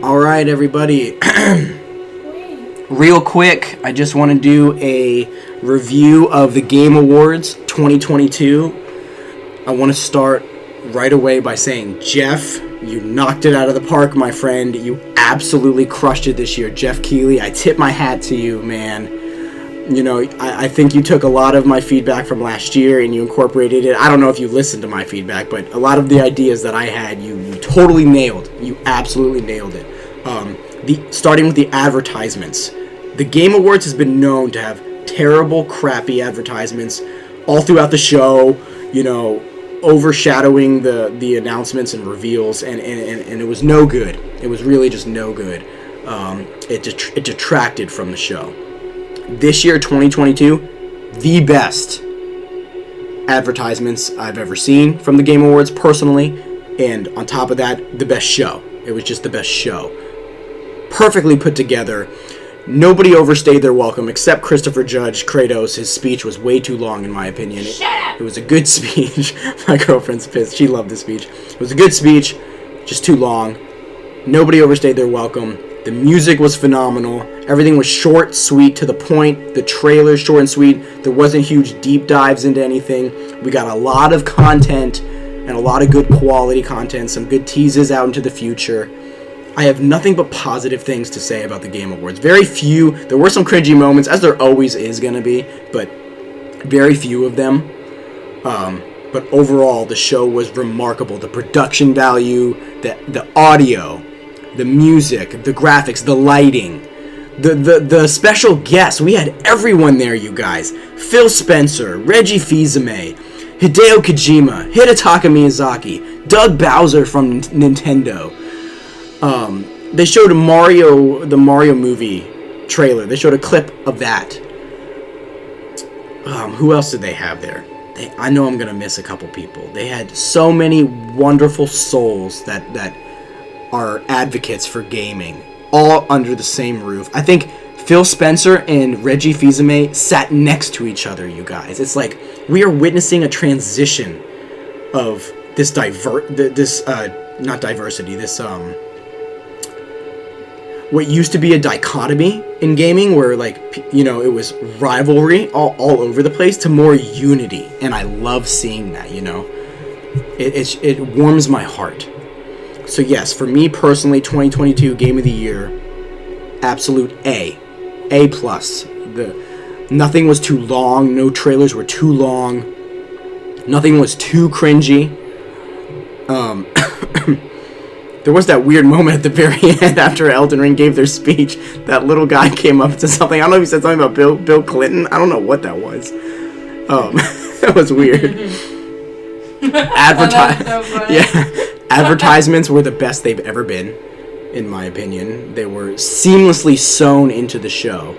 All right, everybody. Real quick, I just want to do a review of the Game Awards 2022. I want to start right away by saying, Jeff, you knocked it out of the park, my friend. You absolutely crushed it this year. Jeff Keighley, I tip my hat to you, man. You know, I think you took a lot of my feedback from last year and you incorporated it. I don't know if you listened to my feedback, but a lot of the ideas that I had, you totally nailed. You absolutely nailed it. Starting with the advertisements. The Game Awards has been known to have terrible, crappy advertisements all throughout the show, you know, overshadowing the announcements and reveals, and it was no good. It was really just no good. It detracted from the show. This year, 2022, the best advertisements I've ever seen from the Game Awards personally, and on top of that, the best show. It was just the best show. Perfectly put together. Nobody overstayed their welcome except Christopher Judge. Kratos, his speech was way too long in my opinion. It was a good speech. My girlfriend's pissed. She loved the speech. It was a good speech, just too long. Nobody overstayed their welcome. The music was phenomenal. Everything was short, sweet, to the point. The trailer, short and sweet. There wasn't huge deep dives into anything. We got a lot of content and a lot of good quality content. Some good teases out into the future. I have nothing but positive things to say about the Game Awards. Very few. There were some cringy moments, as there always is going to be, but very few of them. But overall, the show was remarkable. The production value, the audio, the music, the graphics, the lighting, the special guests. We had everyone there, you guys. Phil Spencer, Reggie Fils-Aimé, Hideo Kojima, Hidetaka Miyazaki, Doug Bowser from Nintendo. They showed the Mario movie trailer. They showed a clip of that. Who else did they have there? I know I'm going to miss a couple people. They had so many wonderful souls that are advocates for gaming, all under the same roof. I think Phil Spencer and Reggie Fils-Aimé sat next to each other, you guys. It's like we are witnessing a transition of this what used to be a dichotomy in gaming where, like, you know, it was rivalry all over the place to more unity, and I love seeing that, you know. It warms my heart. So yes, for me personally, 2022 Game of the Year, absolute A+. Nothing was too long, no trailers were too long, nothing was too cringy. There was that weird moment at the very end after Elden Ring gave their speech. That little guy came up to something. I don't know if he said something about Bill Clinton. I don't know what that was. That was weird. Advertisements were the best they've ever been, in my opinion. They were seamlessly sewn into the show.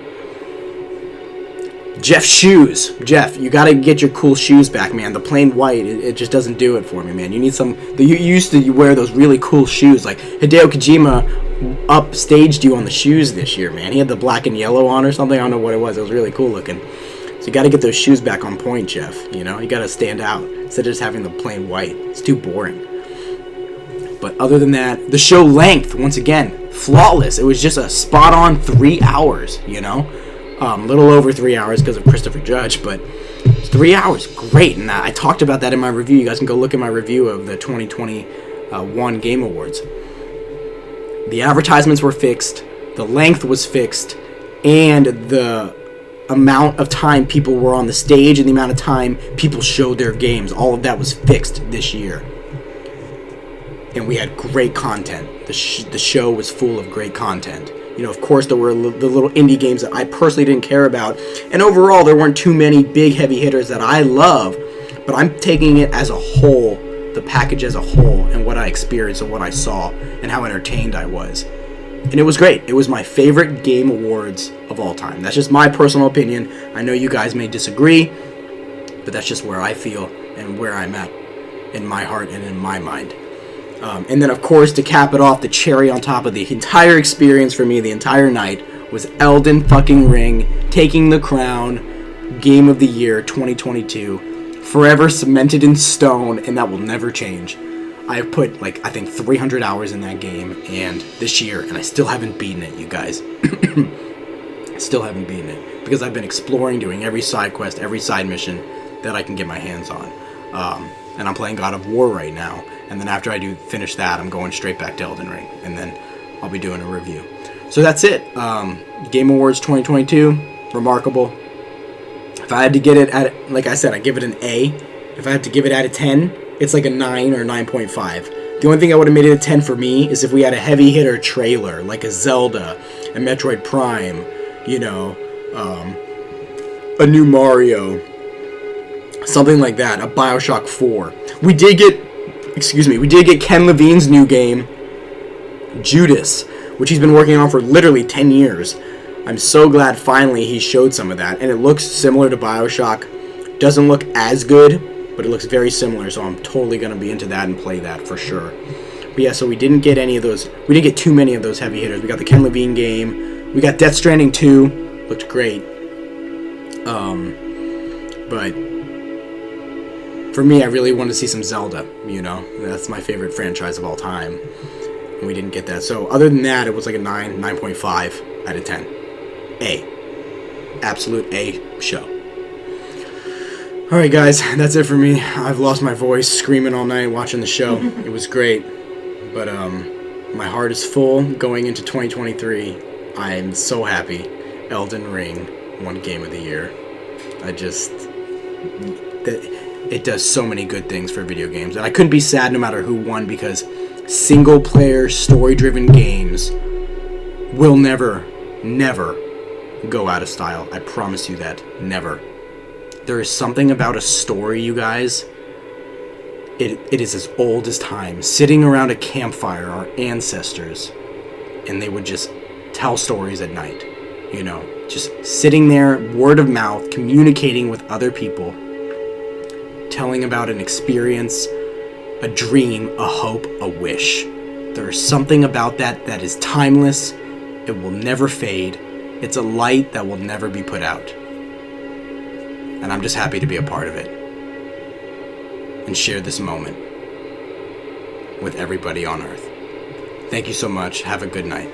Jeff's shoes. Jeff, you gotta get your cool shoes back, man. The plain white, it just doesn't do it for me, man. You need some. You used to wear those really cool shoes. Like Hideo Kojima upstaged you on the shoes this year, man. He had the black and yellow on or something. I don't know what it was. It was really cool looking. So you gotta get those shoes back on point, Jeff. You know, you gotta stand out instead of just having the plain white. It's too boring. But other than that, the show length, once again, flawless. It was just a spot-on 3 hours, you know? A little over 3 hours because of Christopher Judge, but 3 hours, great. And I talked about that in my review. You guys can go look at my review of the 2021 Game Awards. The advertisements were fixed, the length was fixed, and the amount of time people were on the stage and the amount of time people showed their games, all of that was fixed this year. And we had great content. The show was full of great content. You know, of course, there were the little indie games that I personally didn't care about. And overall, there weren't too many big heavy hitters that I love. But I'm taking it as a whole, the package as a whole, and what I experienced and what I saw and how entertained I was. And it was great. It was my favorite Game Awards of all time. That's just my personal opinion. I know you guys may disagree, but that's just where I feel and where I'm at in my heart and in my mind. And then, of course, to cap it off, the cherry on top of the entire experience for me, the entire night, was Elden fucking Ring taking the crown, Game of the Year 2022, forever cemented in stone, and that will never change. I've put like I think 300 hours in that game and this year, and I still haven't beaten it, you guys. Still haven't beaten it because I've been exploring, doing every side quest, every side mission that I can get my hands on. And I'm playing God of War right now, and then after I do finish that, I'm going straight back to Elden Ring, and then I'll be doing a review. So that's it. Game Awards 2022, remarkable. If I had to get it at, like I said, I give it an A. If I had to give it out of 10, it's like a 9 or 9.5. The only thing I would have made it a 10 for me is if we had a heavy hitter trailer, like a Zelda, a Metroid Prime, you know, a new Mario, something like that, a Bioshock 4. We did get Ken Levine's new game, Judas, which he's been working on for literally 10 years. I'm so glad finally he showed some of that, and it looks similar to Bioshock. Doesn't look as good, but it looks very similar, so I'm totally going to be into that and play that for sure. But yeah, so we didn't get any of those, we didn't get too many of those heavy hitters. We got the Ken Levine game, we got Death Stranding 2, looked great. But for me, I really wanted to see some Zelda, you know, that's my favorite franchise of all time, and we didn't get that. So other than that, it was like a 9.5 out of 10. A. Absolute A show. Alright guys, that's it for me. I've lost my voice screaming all night watching the show. It was great. But my heart is full going into 2023. I am so happy Elden Ring won Game of the Year. It does so many good things for video games. And I couldn't be sad no matter who won, because single player story driven games will never go out of style. I promise you that. Never. There is something about a story, you guys. It is as old as time. Sitting around a campfire, our ancestors, and they would just tell stories at night. You know, just sitting there, word of mouth, communicating with other people, telling about an experience, a dream, a hope, a wish. There is something about that that is timeless. It will never fade. It's a light that will never be put out. And I'm just happy to be a part of it and share this moment with everybody on Earth. Thank you so much. Have a good night.